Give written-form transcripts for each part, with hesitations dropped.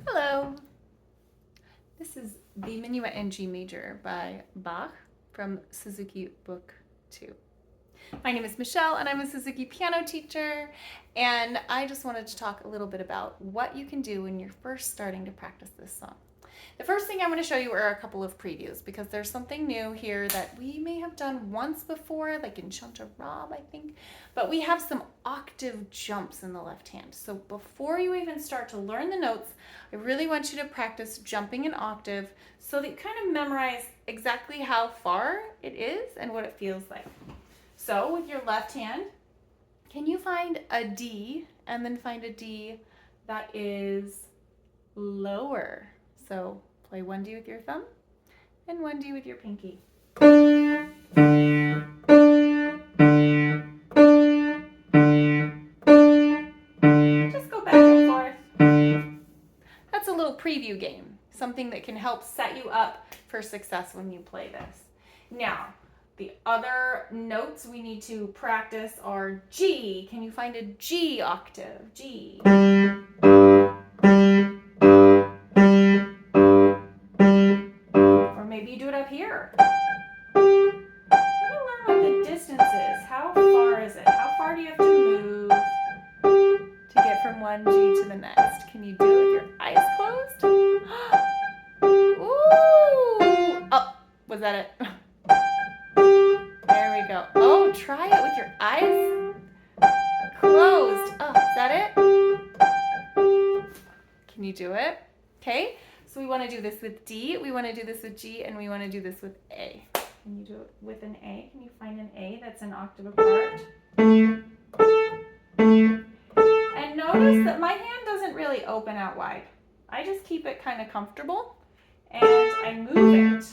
Hello. This is the Minuet in G major by Bach from Suzuki Book Two. My name is Michelle and I'm a Suzuki piano teacher, and I just wanted to talk a little bit about what you can do when you're first starting to practice this song. The first thing I'm going to show you are a couple of previews because there's something new here that we may have done once before, like in Chanta Rob, I think, but we have some octave jumps in the left hand. So before you even start to learn the notes, I really want you to practice jumping an octave so that you kind of memorize exactly how far it is and what it feels like. So with your left hand, can you find a D and then find a D that is lower? So play one D with your thumb and one D with your pinky. Just go back and forth. That's a little preview game, something that can help set you up for success when you play this. Now, the other notes we need to practice are G. Can you find a G octave? G. Or maybe you do it up here. We're going to learn what the distance is. How far is it? How far do you have to move to get from one G to the next? Can you do it with your eyes closed? Ooh! Oh, was that it? There we go. Oh, try it with your eyes closed. Oh, is that it? Can you do it? Okay, so we want to do this with D, we want to do this with G, and we want to do this with A. Can you do it with an A? Can you find an A that's an octave apart? And notice that my hand doesn't really open out wide. I just keep it kind of comfortable and I move it.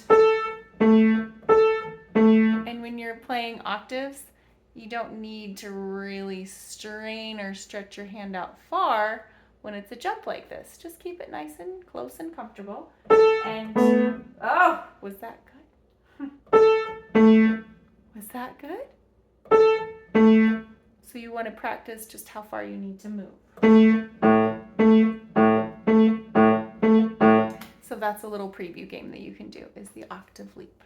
And when you're playing octaves, you don't need to really strain or stretch your hand out far when it's a jump like this. Just keep it nice and close and comfortable. And, oh, was that good? Was that good? So you want to practice just how far you need to move. So that's a little preview game that you can do, is the octave leap.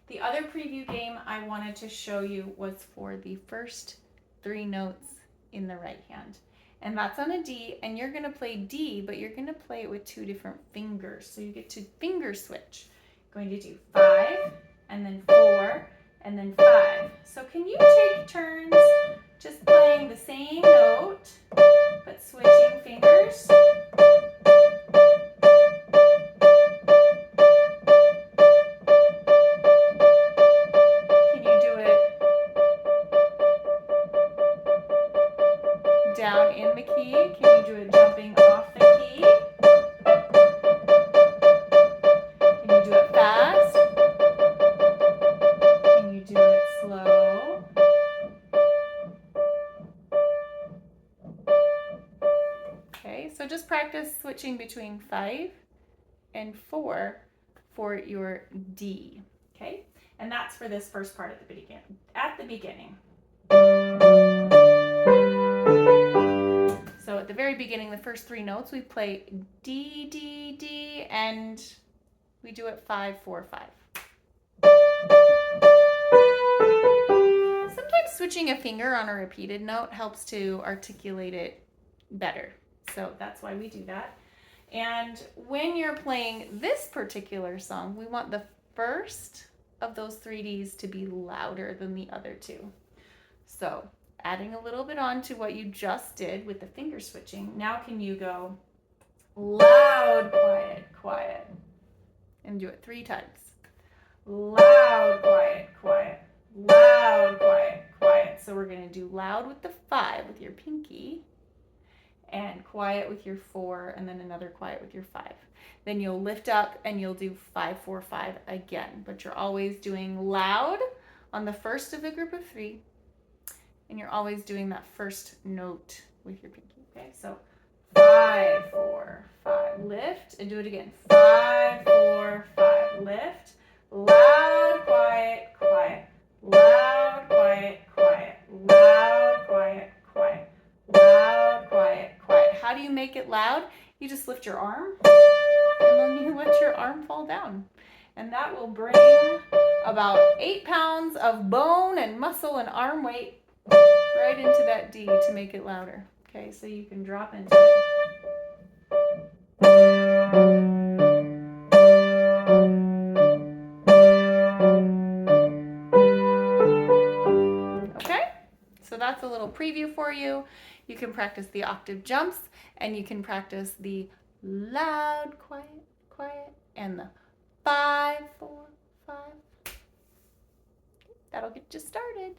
The other preview game I wanted to show you was for the first three notes in the right hand. And that's on a D, and you're going to play D, but you're going to play it with two different fingers. So you get to finger switch. Going to do 5, and then 4, and then 5. So can you take turns just playing the same note, but switching fingers? Can you do it down in the key? Can you do it jumping off the key? Can you do it fast? Can you do it slow? Okay, so just practice switching between 5 and 4 for your D. Okay, and that's for this first part at the beginning. So at the very beginning, the first three notes, we play D, D, D, and we do it 5, 4, 5. Sometimes switching a finger on a repeated note helps to articulate it better. So that's why we do that. And when you're playing this particular song, we want the first of those 3 Ds to be louder than the other two. So adding a little bit on to what you just did with the finger switching, now can you go loud, quiet, quiet, and do it 3 times. Loud, quiet, quiet, loud, quiet, quiet. So we're going to do loud with the 5 with your pinky, and quiet with your 4, and then another quiet with your 5. Then you'll lift up and you'll do 5, 4, 5 again, but you're always doing loud on the first of the group of 3, and you're always doing that first note with your pinky. Okay, so 5, 4, 5, lift, and do it again. 5, 4, 5, lift, loud, quiet, quiet, loud, quiet, quiet, loud, quiet, quiet, loud, quiet, quiet. How do you make it loud? you just lift your arm and then you let your arm fall down. And that will bring about 8 pounds of bone and muscle and arm weight right into that D to make it louder. Okay, so you can drop into it. Okay, so that's a little preview for you. You can practice the octave jumps, and you can practice the loud, quiet, quiet, and the 5, 4, 5. That'll get you started.